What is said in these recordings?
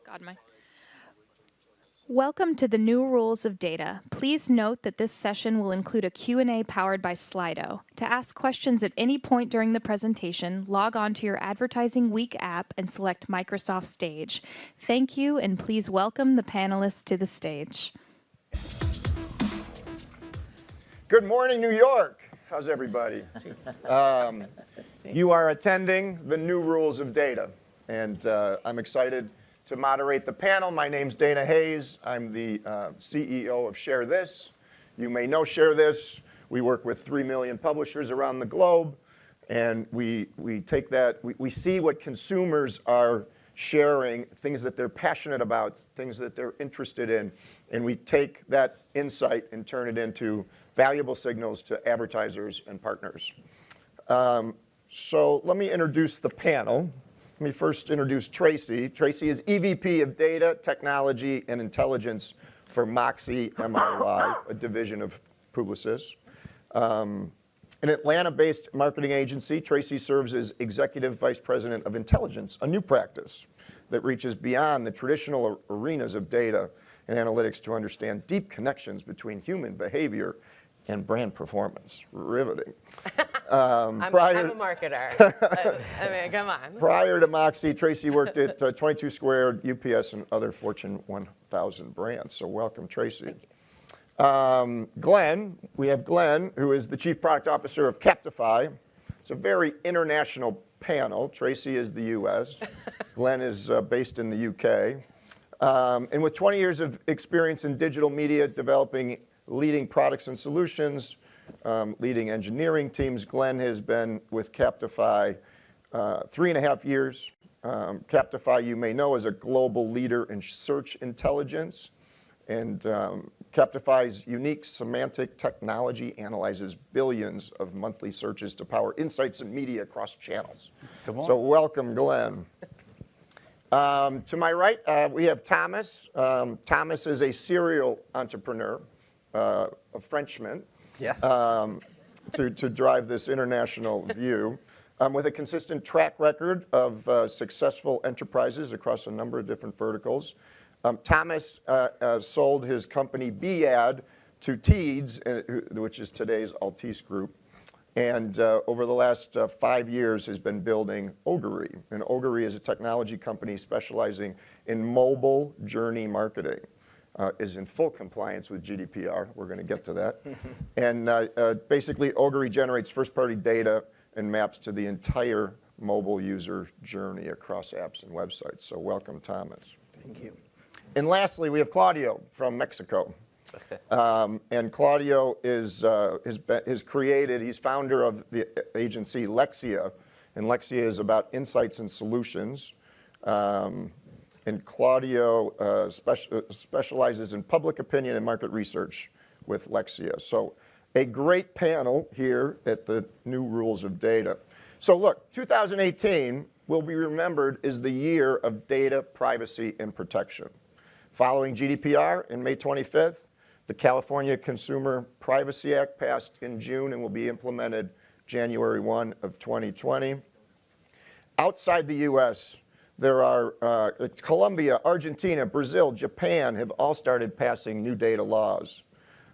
God, my. Welcome to the new rules of data. Please note that this session will include a Q&A powered by Slido. To ask questions at any point during the presentation, log on to your Advertising Week app and select Microsoft Stage. Thank you, and please welcome the panelists to the stage. Good morning, New York. How's everybody? You are attending the new rules of data, and I'm excited to moderate the panel. My name's Dana Hayes. I'm the CEO of ShareThis. You may know ShareThis. We work with 3 million publishers around the globe, and we take that, we see what consumers are sharing, things that they're passionate about, things that they're interested in, and we take that insight and turn it into valuable signals to advertisers and partners. So let me introduce the panel. Let me first introduce Tracy. Tracy is EVP of Data, Technology, and Intelligence for Moxie MRY, a division of Publicis. An Atlanta-based marketing agency, Tracy serves as Executive Vice President of Intelligence, a new practice that reaches beyond the traditional arenas of data and analytics to understand deep connections between human behavior and brand performance. Riveting. I'm a marketer. I mean, come on. Prior to Moxie, Tracy worked at 22 Squared, UPS, and other Fortune 1000 brands. So welcome, Tracy. Glenn, we have Glenn, who is the Chief Product Officer of Captify. It's a very international panel. Tracy is the US. Glenn is based in the UK. And with 20 years of experience in digital media, developing leading products and solutions, leading engineering teams, Glenn has been with Captify 3.5 years. Captify, you may know, is a global leader in search intelligence. And Captify's unique semantic technology analyzes billions of monthly searches to power insights and media across channels. So welcome, Glenn. To my right, we have Thomas. Thomas is a serial entrepreneur, a Frenchman, yes, to drive this international view, with a consistent track record of successful enterprises across a number of different verticals. Thomas sold his company BAD to Teads, which is today's Altice Group, and over the last 5 years has been building Ogilvy. And Ogilvy is a technology company specializing in mobile journey marketing. Is in full compliance with GDPR. We're going to get to that. And basically, Ogilvy generates first-party data and maps to the entire mobile user journey across apps and websites. So welcome, Thomas. Thank you. And lastly, we have Claudio from Mexico. And Claudio is he's founder of the agency Lexia. And Lexia is about insights and solutions. And Claudio specializes in public opinion and market research with Lexia. So a great panel here at the new rules of data. So look, 2018 will be remembered as the year of data privacy and protection. Following GDPR in May 25th, the California Consumer Privacy Act passed in June and will be implemented January 1 of 2020. Outside the US, there are Colombia, Argentina, Brazil, Japan have all started passing new data laws.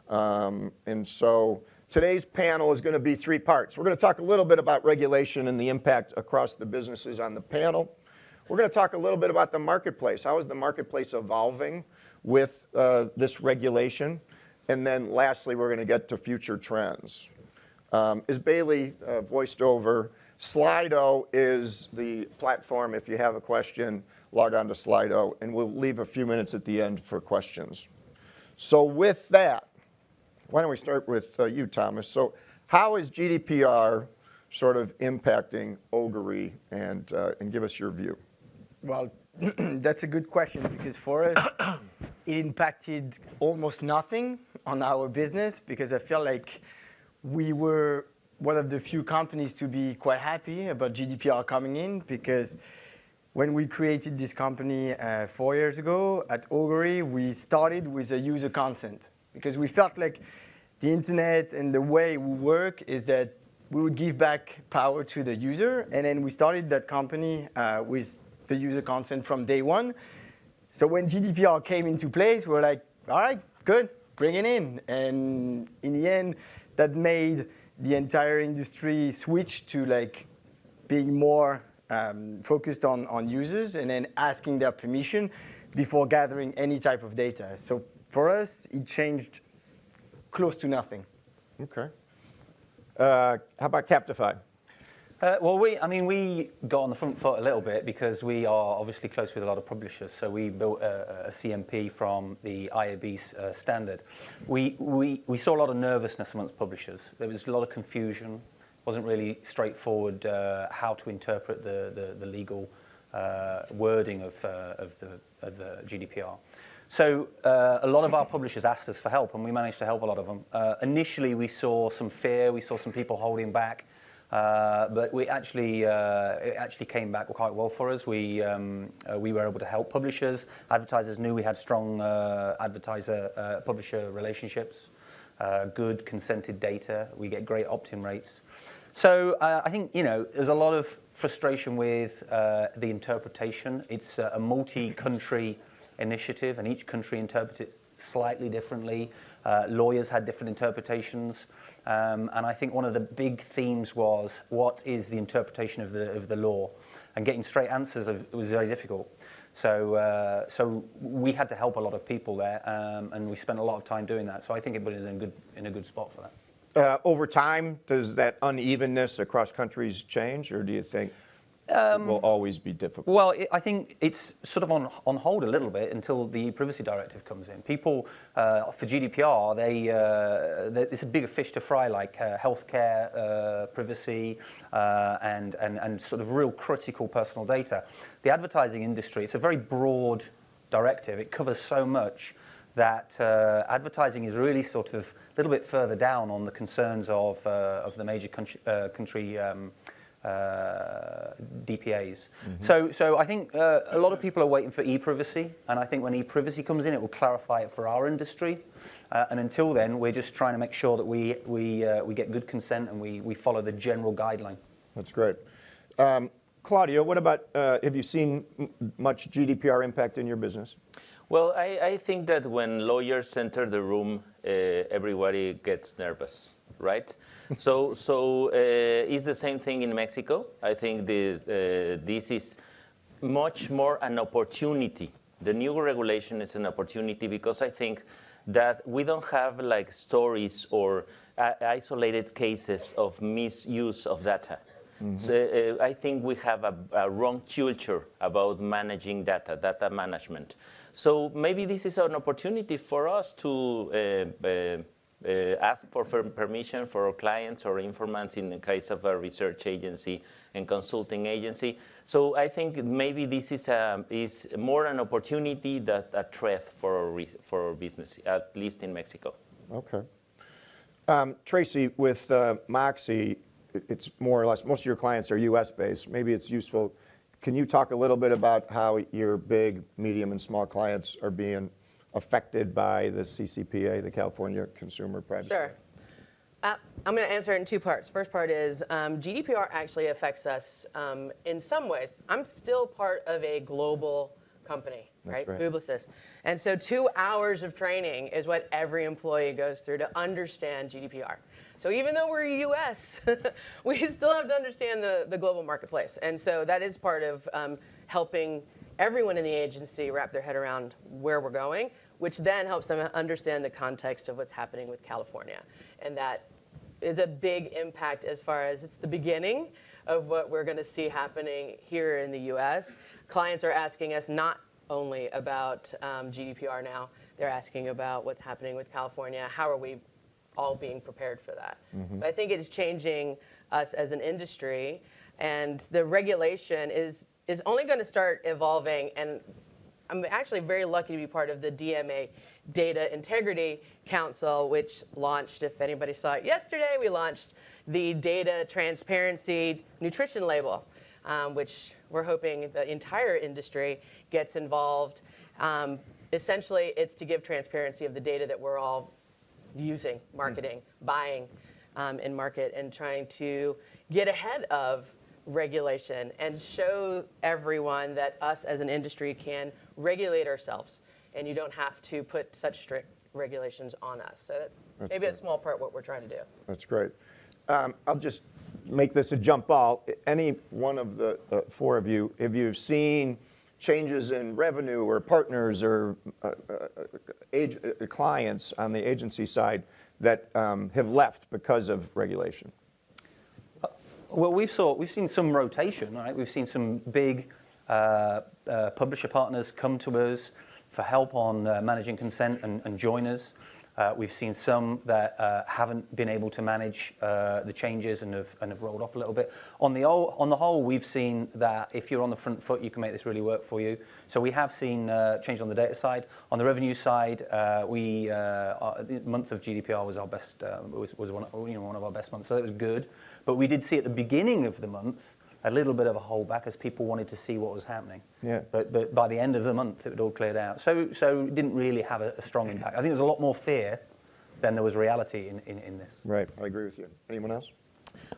And so today's panel is going to be 3 parts. We're going to talk a little bit about regulation and the impact across the businesses on the panel. We're going to talk a little bit about the marketplace. How is the marketplace evolving with this regulation? And then lastly, we're going to get to future trends. As Bailey voiced over, Slido is the platform. If you have a question, log on to Slido, and we'll leave a few minutes at the end for questions. So with that, why don't we start with you, Thomas? So how is GDPR sort of impacting Ogilvy, and give us your view? Well, that's a good question, because for us, it impacted almost nothing on our business, because I feel like we were one of the few companies to be quite happy about GDPR coming in, because when we created this company 4 years ago at Ogilvy, we started with a user consent, because we felt like the internet and the way we work is that we would give back power to the user. And then we started that company with the user consent from day one. So when GDPR came into place, we were like, all right, good, bring it in. And in the end, that made the entire industry switch to like being more focused on users and then asking their permission before gathering any type of data. So for us, it changed close to nothing. Okay. How about Captify? Well, we got on the front foot a little bit because we are obviously close with a lot of publishers. So we built a CMP from the IAB standard. We saw a lot of nervousness amongst publishers. There was a lot of confusion. It wasn't really straightforward how to interpret the legal wording of the GDPR. So a lot of our publishers asked us for help, and we managed to help a lot of them. Initially, we saw some fear. We saw some people holding back. But it actually came back quite well for us. We were able to help publishers. Advertisers knew we had strong advertiser-publisher relationships, good consented data. We get great opt-in rates. So I think there's a lot of frustration with the interpretation. It's a multi-country initiative, and each country interprets it slightly differently. Lawyers had different interpretations. And I think one of the big themes was, what is the interpretation of the law? And getting straight answers was very difficult. So we had to help a lot of people there, and we spent a lot of time doing that. So I think it put us in a good spot for that. Over time, does that unevenness across countries change, or do you think it will always be difficult? Well, I think it's sort of on hold a little bit until the privacy directive comes in. People, for GDPR, it's a bigger fish to fry, like healthcare, privacy, and sort of real critical personal data. The advertising industry, it's a very broad directive. It covers so much that advertising is really sort of a little bit further down on the concerns of the major country DPAs. Mm-hmm. So I think a lot of people are waiting for e-privacy, and I think when e-privacy comes in, it will clarify it for our industry. And until then, we're just trying to make sure that we get good consent and we follow the general guideline. That's great. Claudio, what about, have you seen much GDPR impact in your business? Well, I think that when lawyers enter the room, everybody gets nervous, right? So it's the same thing in Mexico. I think this is much more an opportunity. The new regulation is an opportunity because I think that we don't have like stories or isolated cases of misuse of data. Mm-hmm. So I think we have a wrong culture about managing data management. So maybe this is an opportunity for us to ask for permission for our clients or informants in the case of a research agency and consulting agency. So I think maybe this is more an opportunity than a threat for our business, at least in Mexico. Okay. Tracy, with Moxie, it's more or less, most of your clients are US based. Maybe it's useful. Can you talk a little bit about how your big, medium, and small clients are being affected by the CCPA, the California Consumer Privacy Act? Sure. I'm going to answer it in two parts. First part is GDPR actually affects us in some ways. I'm still part of a global company, right? Publicis. And so 2 hours of training is what every employee goes through to understand GDPR. So even though we're US, we still have to understand the global marketplace. And so that is part of helping everyone in the agency wrap their head around where we're going, which then helps them understand the context of what's happening with California. And that is a big impact as far as it's the beginning of what we're going to see happening here in the US. Clients are asking us not only about GDPR now, they're asking about what's happening with California. How are we all being prepared for that? Mm-hmm. So I think it is changing us as an industry, and the regulation is only going to start evolving. And I'm actually very lucky to be part of the DMA Data Integrity Council, which launched, if anybody saw it yesterday, we launched the Data Transparency Nutrition Label, which we're hoping the entire industry gets involved. Essentially, it's to give transparency of the data that we're all using, marketing, buying in market, and trying to get ahead of regulation and show everyone that us as an industry can regulate ourselves, and you don't have to put such strict regulations on us. So that's maybe a small part what we're trying to do. That's great. I'll just make this a jump ball. Any one of the four of you, if you've seen changes in revenue or partners or clients on the agency side that have left because of regulation? Well, we've seen some rotation, right? We've seen some big publisher partners come to us for help on managing consent and join us. We've seen some that haven't been able to manage the changes and have rolled off a little bit. On the whole, we've seen that if you're on the front foot, you can make this really work for you. So we have seen change on the data side. On the revenue side, the month of GDPR was our best, was one of our best months. So it was good. But we did see at the beginning of the month a little bit of a holdback as people wanted to see what was happening. Yeah. But by the end of the month, it had all cleared out. So it didn't really have a strong impact. I think there was a lot more fear than there was reality in this. Right, I agree with you. Anyone else?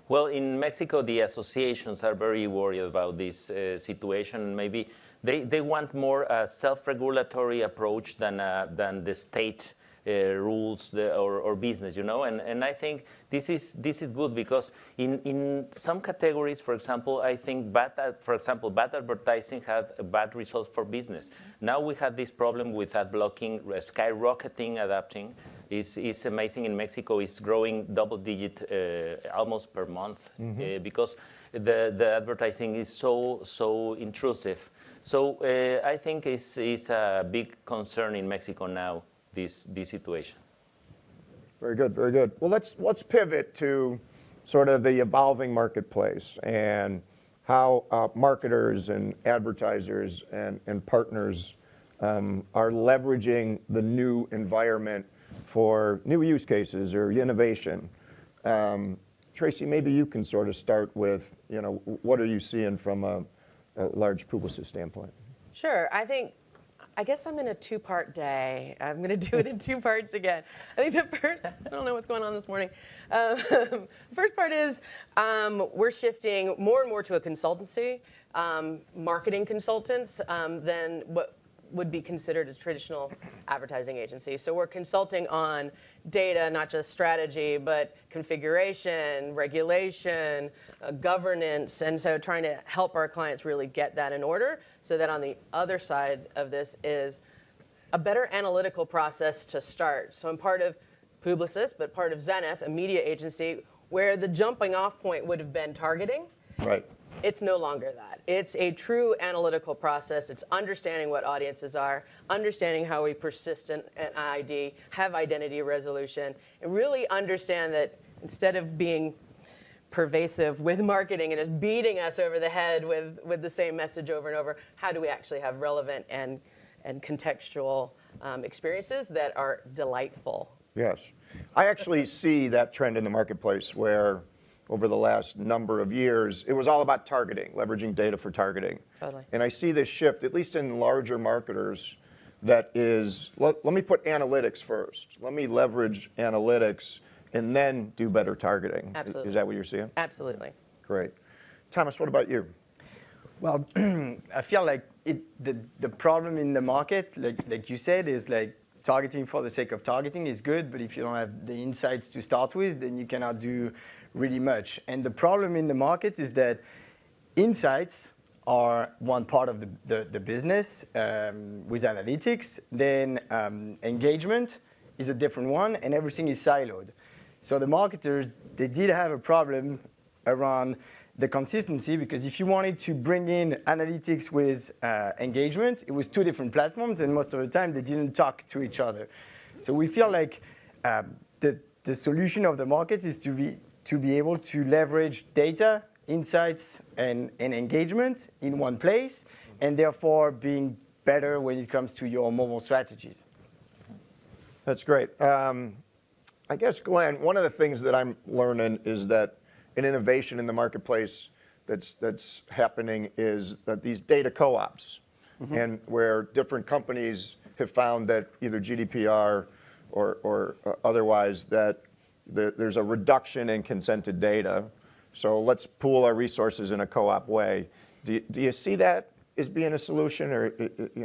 Well, in Mexico, the associations are very worried about this situation. Maybe they want more a self-regulatory approach than the state rules or business, and I think this is good because in some categories, for example, I think bad advertising had bad results for business. Now we have this problem with ad blocking skyrocketing, adapting. It's amazing. In Mexico, it's growing double-digit almost per month because the advertising is so intrusive. So I think it's a big concern in Mexico now. This situation. Very good, very good. Well, let's pivot to sort of the evolving marketplace and how marketers and advertisers and partners are leveraging the new environment for new use cases or innovation. Tracy, maybe you can sort of start with, what are you seeing from a large Publicis standpoint? Sure. I guess I'm in a two-part day. I'm going to do it in two parts again. I think the first, I don't know what's going on this morning. First part is we're shifting more and more to a consultancy, marketing consultants, than what would be considered a traditional advertising agency. So we're consulting on data, not just strategy, but configuration, regulation, governance, and so trying to help our clients really get that in order so that on the other side of this is a better analytical process to start. So I'm part of Publicis, but part of Zenith, a media agency, where the jumping off point would have been targeting. Right. It's no longer that. It's a true analytical process. It's understanding what audiences are, understanding how we persist in an ID, have identity resolution, and really understand that instead of being pervasive with marketing and just beating us over the head with the same message over and over, how do we actually have relevant and contextual experiences that are delightful? Yes. I actually see that trend in the marketplace where over the last number of years, it was all about targeting, leveraging data for targeting. Totally. And I see this shift, at least in larger marketers, that is, let me put analytics first. Let me leverage analytics and then do better targeting. Absolutely. Is that what you're seeing? Absolutely. Great. Thomas, what about you? Well, I feel like the problem in the market, like you said, is like targeting for the sake of targeting is good, but if you don't have the insights to start with, then you cannot do really much. And the problem in the market is that insights are one part of the business with analytics, then engagement is a different one, and everything is siloed. So the marketers, they did have a problem around the consistency, because if you wanted to bring in analytics with engagement, it was two different platforms, and most of the time they didn't talk to each other. So we feel like the solution of the market is to be able to leverage data, insights, and engagement in one place, and therefore being better when it comes to your mobile strategies. That's great. I guess, Glenn, one of the things that I'm learning is that an innovation in the marketplace that's happening is that these data co-ops, and where different companies have found that either GDPR or otherwise that there's a reduction in consented data, So let's pool our resources in a co-op way. Do you see that as being a solution, or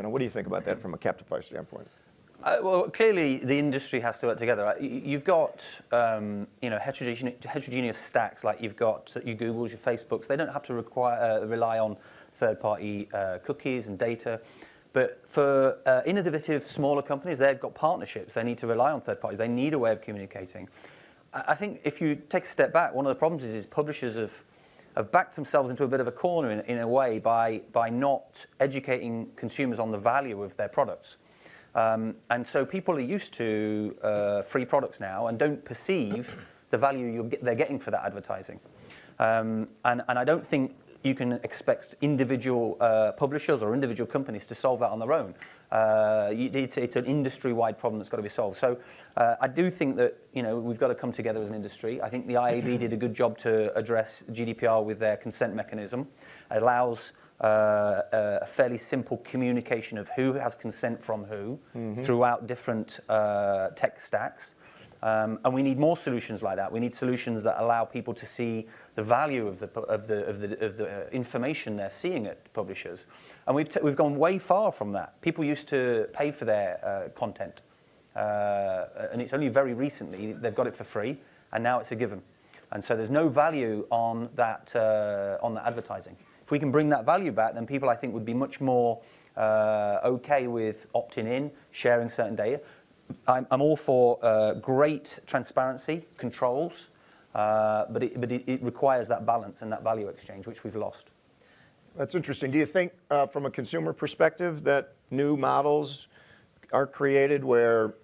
what do you think about that from a Captify standpoint? Well, clearly the industry has to work together. Right? You've got heterogeneous stacks, like you've got your Googles, your Facebooks. They don't have to rely on third-party cookies and data. But for innovative, smaller companies, they've got partnerships. They need to rely on third parties. They need a way of communicating. I think if you take a step back, one of the problems is publishers have backed themselves into a bit of a corner in a way by not educating consumers on the value of their products. And so people are used to free products now and don't perceive the value they're getting for that advertising. And I don't think you can expect individual publishers or individual companies to solve that on their own. It's an industry-wide problem that's got to be solved. So I do think that we've got to come together as an industry. I think the IAB did a good job to address GDPR with their consent mechanism. It allows a fairly simple communication of who has consent from who throughout different tech stacks. And we need more solutions like that. We need solutions that allow people to see the value of the information they're seeing at publishers. And we've gone way far from that. People used to pay for their content, and it's only very recently they've got it for free, and now it's a given. And so there's no value on that advertising. If we can bring that value back, then people, I think, would be much more okay with opting in, sharing certain data. I'm all for great transparency, controls, but it requires that balance and that value exchange, which we've lost. That's interesting. Do you think, from a consumer perspective, that new models are created where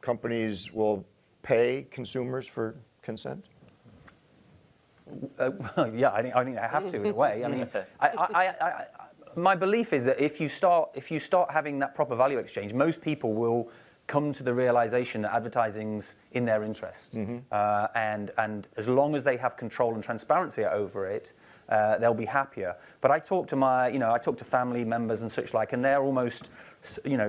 companies will pay consumers for consent? Well, yeah, I think they have to in a way. I mean, my belief is that if you start having that proper value exchange, most people will come to the realization that advertising's in their interest, and as long as they have control and transparency over it, they'll be happier. But I talk to family members and such like, and they're almost,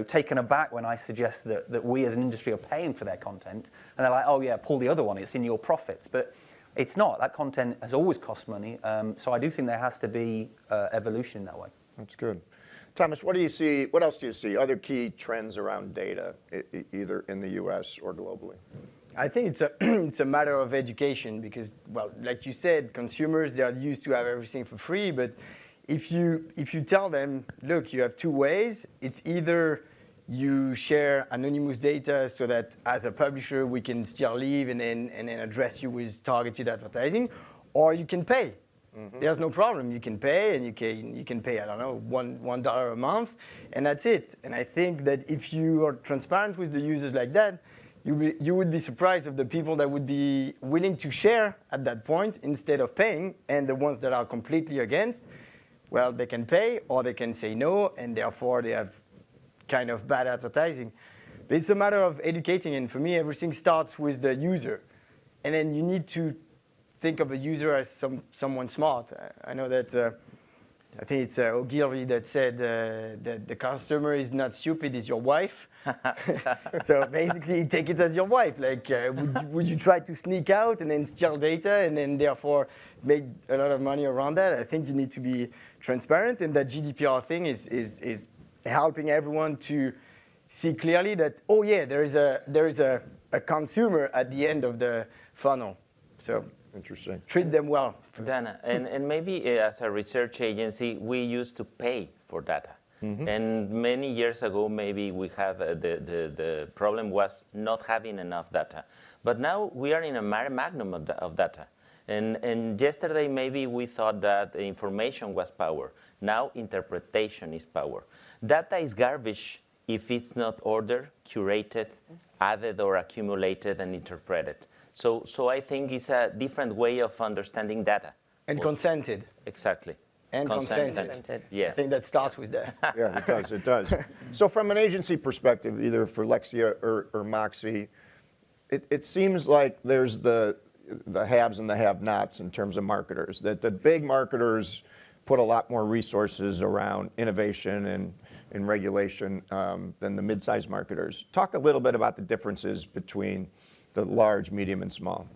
taken aback when I suggest that we as an industry are paying for their content, and they're like, oh yeah, pull the other one, it's in your profits. But it's not. That content has always cost money, so I do think there has to be evolution in that way. That's good. Thomas, what do you see? What else do you see? Other key trends around data, either in the U.S. or globally? I think it's a matter of education because, well, like you said, consumers, they are used to have everything for free. But if you tell them, look, you have two ways. It's either you share anonymous data so that as a publisher we can still live and then address you with targeted advertising, or you can pay. There's no problem. You can pay, and you can pay, I don't know, $1 a month, and that's it. And I think that if you are transparent with the users like that, you would be surprised of the people that would be willing to share at that point instead of paying, and the ones that are completely against, well, they can pay or they can say no, and therefore they have kind of bad advertising. But it's a matter of educating, and for me, everything starts with the user, and then you need to think of a user as someone smart. I know that, I think it's Ogilvy that said that the customer is not stupid, it's your wife. So basically, take it as your wife. Like, would you try to sneak out and then steal data and then therefore make a lot of money around that? I think you need to be transparent, and that GDPR thing is helping everyone to see clearly that, oh yeah, there is a consumer at the end of the funnel. So. Interesting. Treat them well. Dana, and maybe as a research agency, we used to pay for data. And many years ago, maybe we had the problem was not having enough data. But now we are in a mare magnum of data. And yesterday, maybe we thought that information was power. Now interpretation is power. Data is garbage if it's not ordered, curated, added or accumulated and interpreted. So I think it's a different way of understanding data. And consented. Exactly. And consented. Yes. I think that starts with that. Yeah, it does. So from an agency perspective, either for Lexia or Moxie, it seems like there's the haves and the have-nots in terms of marketers, that the big marketers put a lot more resources around innovation and regulation than the mid-sized marketers. Talk a little bit about the differences between the large, medium, and small.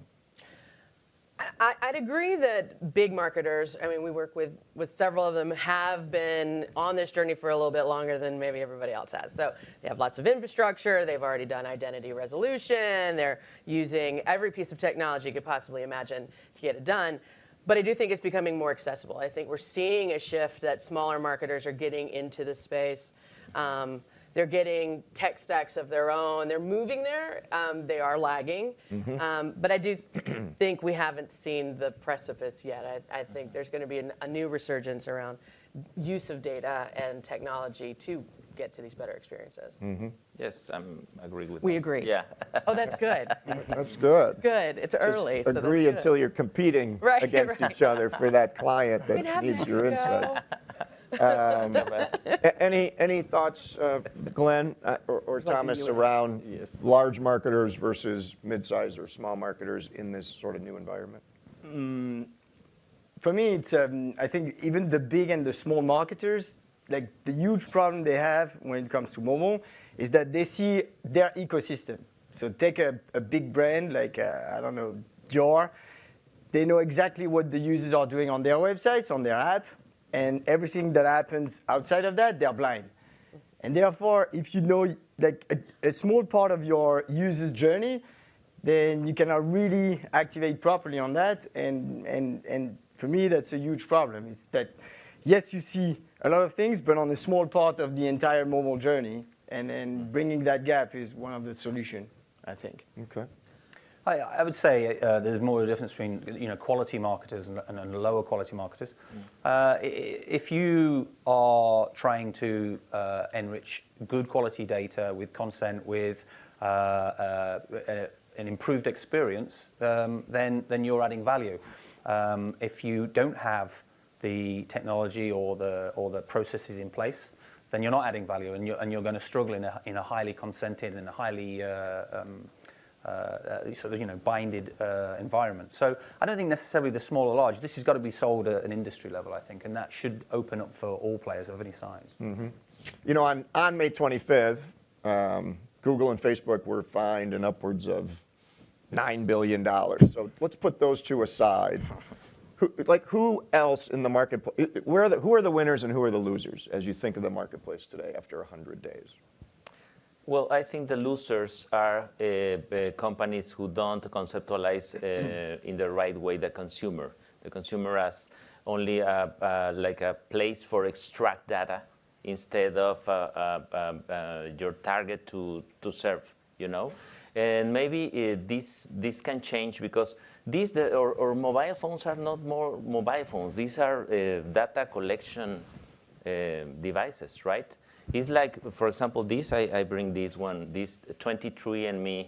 I'd agree that big marketers, I mean, we work with several of them, have been on this journey for a little bit longer than maybe everybody else has. So they have lots of infrastructure. They've already done identity resolution. They're using every piece of technology you could possibly imagine to get it done. But I do think it's becoming more accessible. I think we're seeing a shift that smaller marketers are getting into the space. They're getting tech stacks of their own. They're moving there. They are lagging. But I do think we haven't seen the precipice yet. I think there's going to be a new resurgence around use of data and technology to get to these better experiences. Yes, I agree with We that. agree. Yeah. Oh, that's good. That's good. Good. It's early. Just agree until you're competing Right, against right. each other for that client Can that have needs your Mexico. insights. Any thoughts, Glenn or Thomas, around large marketers versus mid-sized or small marketers in this sort of new environment? For me, it's I think even the big and the small marketers, like the huge problem they have when it comes to mobile is that they see their ecosystem. So take a big brand like, I don't know, Dior. They know exactly what the users are doing on their websites, on their app, and everything that happens outside of that, they're blind. And therefore, if you know like a small part of your user's journey, then you cannot really activate properly on that. And for me, that's a huge problem. It's that, yes, you see a lot of things, but on a small part of the entire mobile journey. And then bringing that gap is one of the solutions, I think. Okay. I would say there's more of a difference between quality marketers and lower quality marketers. If you are trying to enrich good quality data with consent, with an improved experience, then you're adding value. If you don't have the technology or the processes in place, then you're not adding value, and you're going to struggle in a highly consented and a highly sort of binded environment. So I don't think necessarily the small or large. This has got to be sold at an industry level, I think, and that should open up for all players of any size. You know, on May 25th, Google and Facebook were fined in upwards of $9 billion. So let's put those two aside. Who else in the marketplace? Who are the winners and who are the losers as you think of the marketplace today after 100 days? Well, I think the losers are companies who don't conceptualize in the right way the consumer. The consumer as only like a place for extract data instead of your target to serve, And maybe this can change because or mobile phones are not more mobile phones. These are data collection devices, right? It's like, for example, I bring this 23andMe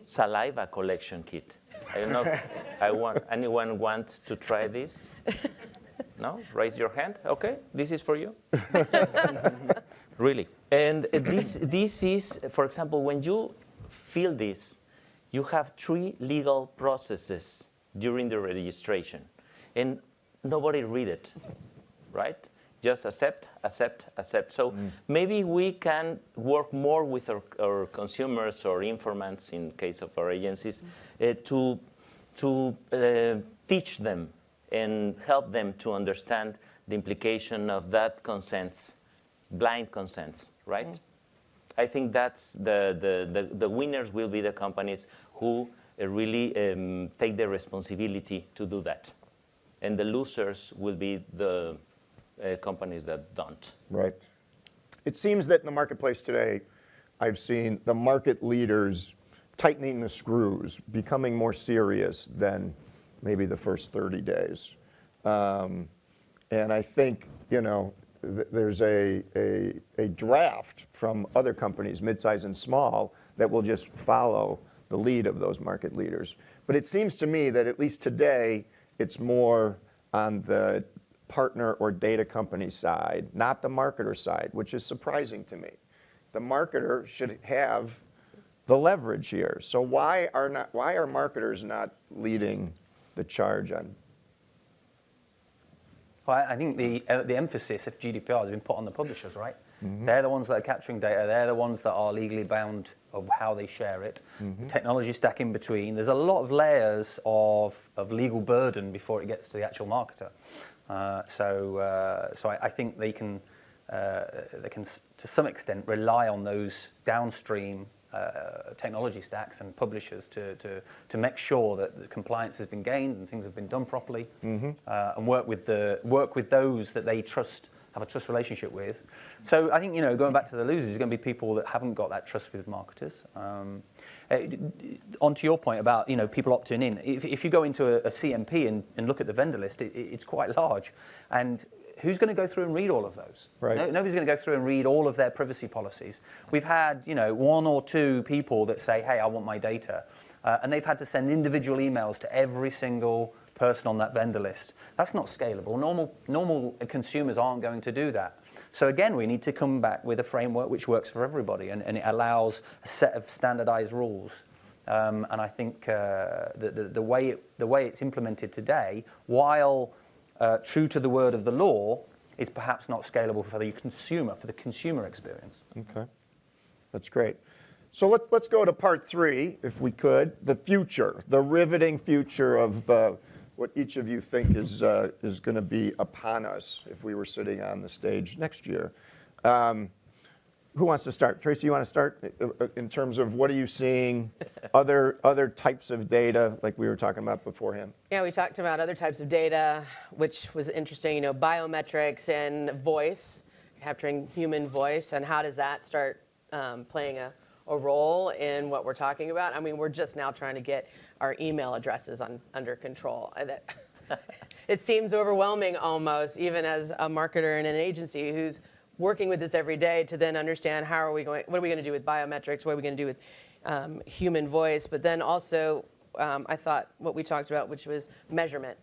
saliva collection kit. I don't know if anyone want to try this? No? Raise your hand. Okay, this is for you. Really. And this is, for example, when you fill this, you have 3 legal processes during the registration. And nobody read it, right? Just accept, accept, accept. So maybe we can work more with our consumers or informants in case of our agencies to teach them and help them to understand the implication of that consents, blind consents, right? I think that's the winners will be the companies who really take the responsibility to do that. And the losers will be the companies that don't. Right. It seems that in the marketplace today, I've seen the market leaders tightening the screws, becoming more serious than maybe the first 30 days. And I think, there's a draft from other companies, midsize and small, that will just follow the lead of those market leaders. But it seems to me that at least today, it's more on the partner or data company side, not the marketer side, which is surprising to me. The marketer should have the leverage here. So why are marketers not leading the charge on? Well, I think the emphasis of GDPR has been put on the publishers, right? They're the ones that are capturing data. They're the ones that are legally bound of how they share it. The technology stack in between. There's a lot of layers of legal burden before it gets to the actual marketer. So I think they can to some extent rely on those downstream technology stacks and publishers to make sure that the compliance has been gained and things have been done properly, and work with those that they trust, have a trust relationship with. So I think, going back to the losers, there's going to be people that haven't got that trust with marketers. Onto your point about people opting in, if you go into a CMP and look at the vendor list, it's quite large, and who's going to go through and read all of those? Right. Nobody's going to go through and read all of their privacy policies. We've had, one or two people that say, hey, I want my data. And they've had to send individual emails to every single person on that vendor list. That's not scalable. Normal consumers aren't going to do that. So again, we need to come back with a framework which works for everybody, and it allows a set of standardized rules. And I think the way it's implemented today, while true to the word of the law, is perhaps not scalable for the consumer experience. Okay, that's great. So let's go to part 3, if we could, the future, the riveting future of what each of you think is going to be upon us if we were sitting on the stage next year. Who wants to start? Tracy, you want to start in terms of what are you seeing, other types of data like we were talking about beforehand? Yeah, we talked about other types of data, which was interesting, biometrics and voice, capturing human voice, and how does that start playing a role in what we're talking about? I mean, we're just now trying to get our email addresses under control. It seems overwhelming almost, even as a marketer in an agency who's working with this every day, to then understand what are we going to do with biometrics, what are we going to do with human voice, but then also I thought what we talked about, which was measurement.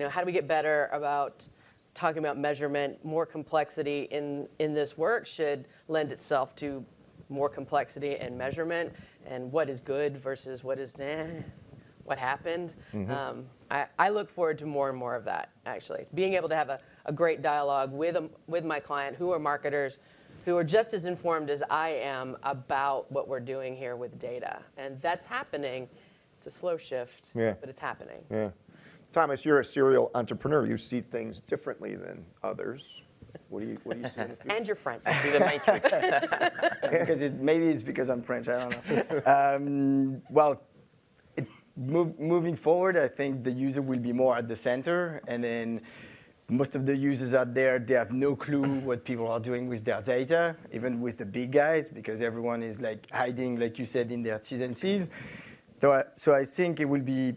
How do we get better about talking about measurement? More complexity in this work should lend itself to more complexity and measurement, and what is good versus what is what happened. I look forward to more and more of that, actually. Being able to have a great dialogue with my client, who are marketers, who are just as informed as I am about what we're doing here with data. And that's happening. It's a slow shift, but it's happening. Yeah. Thomas, you're a serial entrepreneur. You see things differently than others. What do you see in the future? And you're French. See the matrix. Because maybe it's because I'm French, I don't know. Moving forward, I think the user will be more at the center, and then most of the users out there, they have no clue what people are doing with their data, even with the big guys, because everyone is hiding, like you said, in their T's and C's. So I think it will be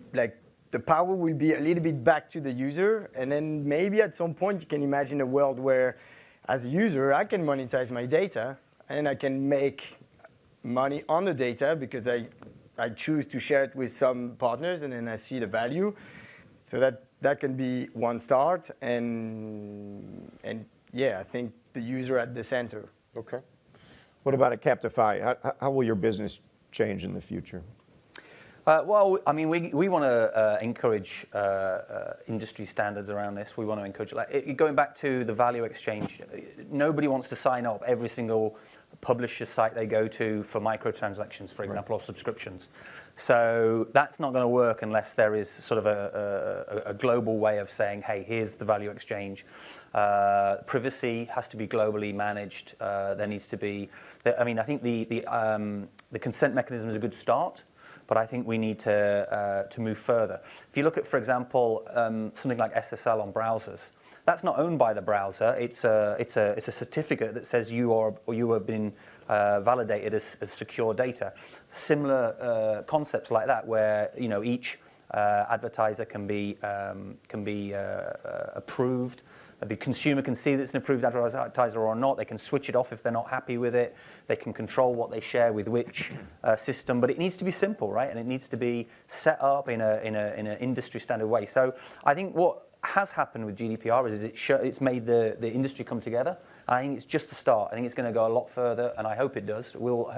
the power will be a little bit back to the user, and then maybe at some point you can imagine a world where, as a user, I can monetize my data, and I can make money on the data because I choose to share it with some partners, and then I see the value. So that can be one start, and yeah, I think the user at the center. Okay. What about at Captify? How will your business change in the future? Well, I mean, we want to encourage industry standards around this. We want to encourage, going back to the value exchange, nobody wants to sign up every single publisher site they go to for microtransactions, for example, or subscriptions. So that's not going to work unless there is sort of a global way of saying, hey, here's the value exchange. Privacy has to be globally managed. There needs to be, I think the consent mechanism is a good start, but I think we need to move further. If you look at, for example, something like SSL on browsers, that's not owned by the browser. It's a certificate that says you have been validated as secure data. Similar concepts like that, where each advertiser can be approved. The consumer can see that it's an approved advertiser or not. They can switch it off if they're not happy with it. They can control what they share with which system. But it needs to be simple, right? And it needs to be set up in an industry standard way. So I think what has happened with GDPR is it's made the industry come together. I think it's just the start. I think it's going to go a lot further, and I hope it does. We'll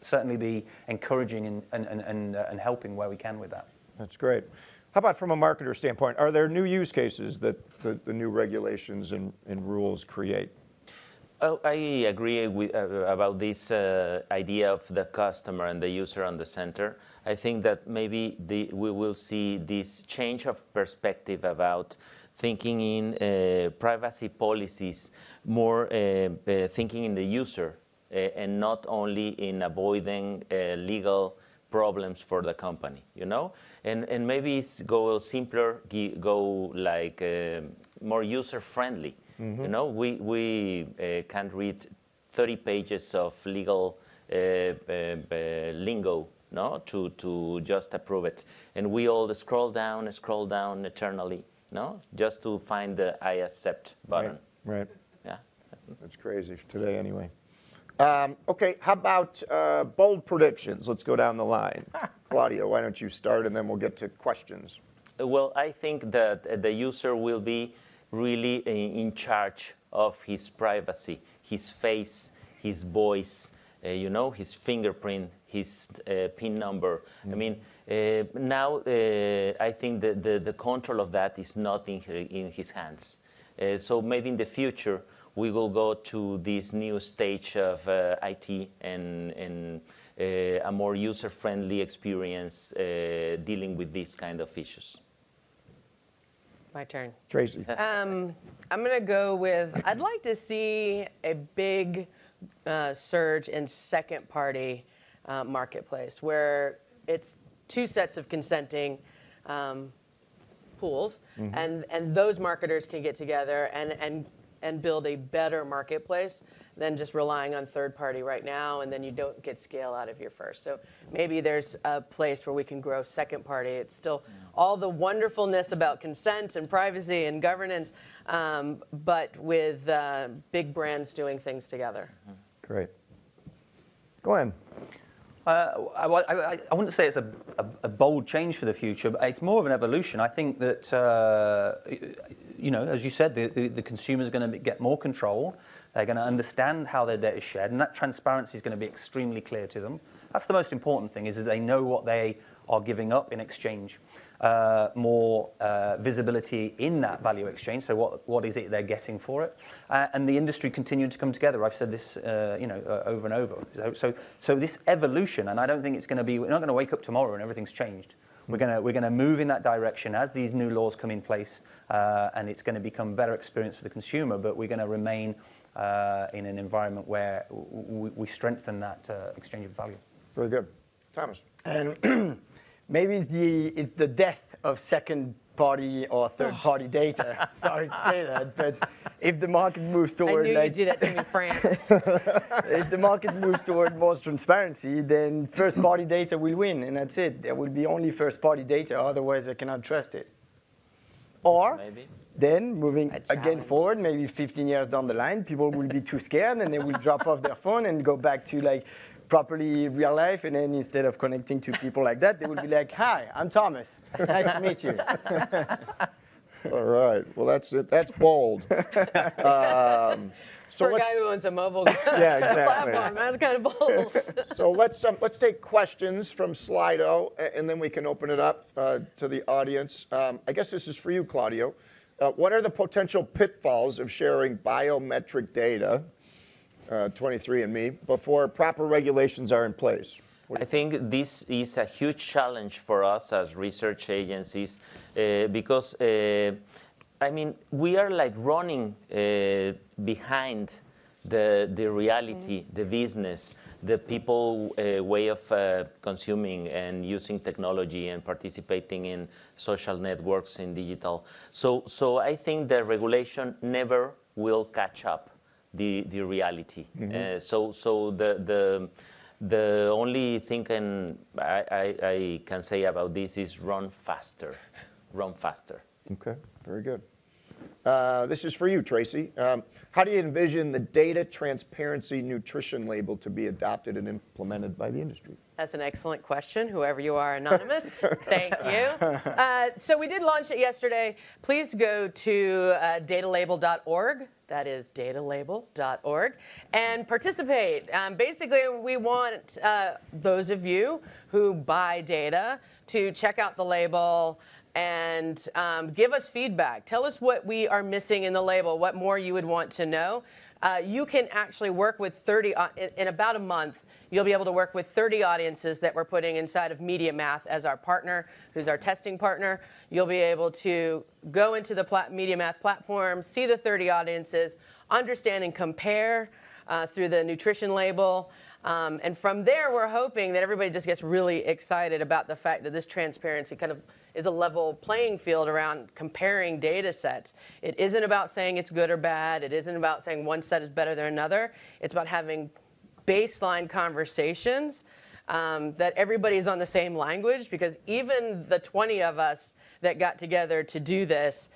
certainly be encouraging and helping where we can with that. That's great. How about from a marketer standpoint? Are there new use cases that the new regulations and rules create? Oh, I agree with, about this idea of the customer and the user on the center. I think that maybe we will see this change of perspective about thinking in privacy policies, more thinking in the user and not only in avoiding legal problems for the company, you know? And maybe it's go simpler, go like more user-friendly. You know, we can't read 30 pages of legal lingo, no, to just approve it. And we all scroll down eternally, no, just to find the I accept button. Right. Yeah. That's crazy today anyway. Okay, how about bold predictions? Let's go down the line. Claudio, why don't you start and then we'll get to questions. Well, I think that the user will be really in charge of his privacy, his face, his voice, you know, his fingerprint, his PIN number. I mean, now I think the control of that is not in his hands. So maybe in the future, we will go to this new stage of IT and a more user-friendly experience dealing with these kind of issues. My turn. Tracy. I'm going to go with, I'd like to see a big surge in second-party marketplace where it's two sets of consenting pools, and those marketers can get together and build a better marketplace than just relying on third-party right now, and then you don't get scale out of your first. So maybe there's a place where we can grow second-party. It's still all the wonderfulness about consent and privacy and governance, but with big brands doing things together. Great. Glenn. I wouldn't say it's a bold change for the future, but it's more of an evolution. I think that, you know, as you said, the consumer is going to get more control. They're going to understand how their data is shared, and that transparency is going to be extremely clear to them. That's the most important thing, is that they know what they are giving up in exchange. More visibility in that value exchange, so what is it they're getting for it? And the industry continuing to come together. I've said this you know, over and over. So this evolution, and I don't think it's going to be, we're not going to wake up tomorrow and everything's changed. We're going to move in that direction as these new laws come in place, and it's going to become a better experience for the consumer, but we're going to remain in an environment where we strengthen that exchange of value. Very good. Thomas. And maybe it's the death of second-party or third-party data. Sorry to say that, but if the market moves toward, I knew you'd do that to me, France. if the market moves toward more transparency, then first-party data will win, and that's it. There will be only first-party data, otherwise I cannot trust it. Or Maybe. then moving again forward, maybe 15 years down the line, people will be too scared and they will drop off their phone and go back to like properly real life, and then instead of connecting to people like that, they will be like, "Hi, I'm Thomas. Nice to meet you." All right. Well, that's it. That's bold. For a guy who owns a mobile platform, that's kind of bold. So let's take questions from Slido, and then we can open it up to the audience. I guess this is for you, Claudio. What are the potential pitfalls of sharing biometric data, 23andMe, before proper regulations are in place? I think this is a huge challenge for us as research agencies because, I mean, we are like running behind the reality, the business, the people way of consuming and using technology and participating in social networks in digital. So I think the regulation never will catch up the reality. So the only thing I can say about this is run faster. Run faster. Okay, very good. This is for you, Tracy. How do you envision the data transparency nutrition label to be adopted and implemented by the industry? That's an excellent question, whoever you are, Anonymous. Thank you. So we did launch it yesterday. Please go to datalabel.org. That is datalabel.org, and participate. Basically, we want those of you who buy data to check out the label, and give us feedback. Tell us what we are missing in the label, what more you would want to know. You can actually work with 30, in about a month, you'll be able to work with 30 audiences that we're putting inside of MediaMath as our partner, who's our testing partner. You'll be able to go into the MediaMath platform, see the 30 audiences, understand and compare through the nutrition label. And from there, we're hoping that everybody just gets really excited about the fact that this transparency kind of is a level playing field around comparing data sets. It isn't about saying it's good or bad. It isn't about saying one set is better than another. It's about having baseline conversations that everybody's on the same language, because even the 20 of us that got together to do this,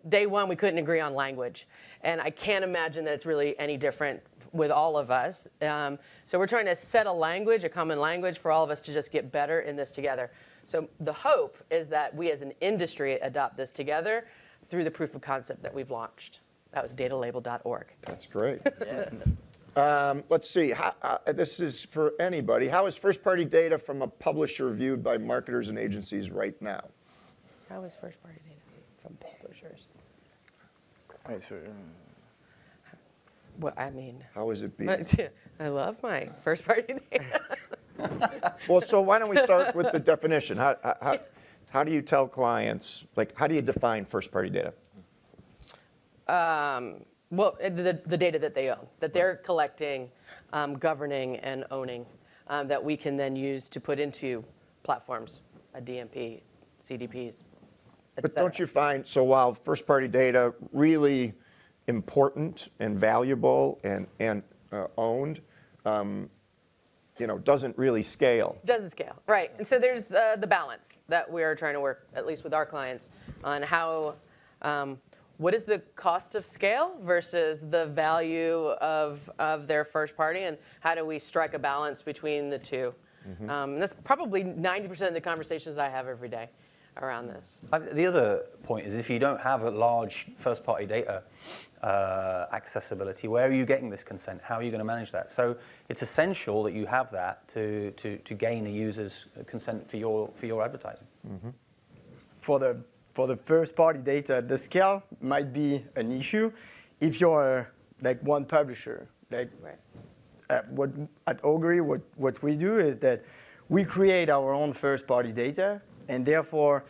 day one, we couldn't agree on language. And I can't imagine that it's really any different with all of us. So we're trying to set a language, a common language for all of us to just get better in this together. So the hope is that we as an industry adopt this together through the proof of concept that we've launched. That was datalabel.org. That's great. Yes. Let's see. This is for anybody. How is first-party data from a publisher viewed by marketers and agencies right now? How is first-party data from publishers? Well, I mean, How is it being? I love my first-party data. Well, so why don't we start with the definition? How do you tell clients, like, how do you define first-party data? Well, the data that they own, that they're collecting, governing, and owning, that we can then use to put into platforms, a DMP, CDPs, et But cetera. don't you find, so while first-party data really important and valuable and owned, doesn't really scale. Doesn't scale, right. And so there's the balance that we're trying to work, at least with our clients, on how, what is the cost of scale versus the value of their first party, and how do we strike a balance between the two? And that's probably 90% of the conversations I have every day around this. The other point is, if you don't have a large first-party data accessibility, where are you getting this consent? How are you going to manage that? So it's essential that you have that to gain a user's consent for your advertising. For the first-party data, the scale might be an issue if you're like one publisher. Like Right. At Augury, what we do is that we create our own first-party data, and therefore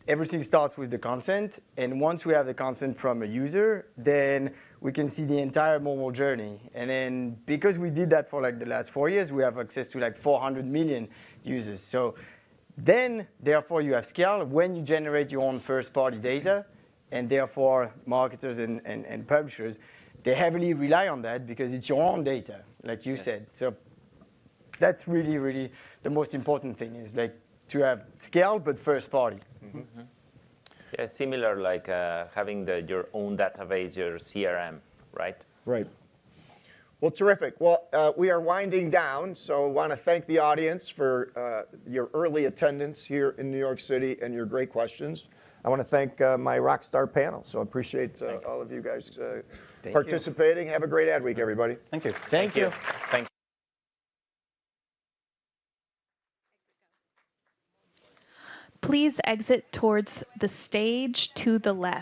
everything starts with the consent. And once we have the consent from a user, then we can see the entire mobile journey. And then because we did that for like the last 4 years, we have access to like 400 million users. So then, therefore, you have scale when you generate your own first-party data, and therefore marketers and publishers, they heavily rely on that because it's your own data, like you said. So that's really, really the most important thing, is like to have scale but first-party. Yeah, similar like having your own database, your CRM, right? Right. Well, terrific. Well, we are winding down, so I want to thank the audience for your early attendance here in New York City and your great questions. I want to thank my Rockstar panel, so I appreciate all of you guys participating. Have a great ad week, everybody. Thank you. Thank you. Thank you. Please exit towards the stage to the left.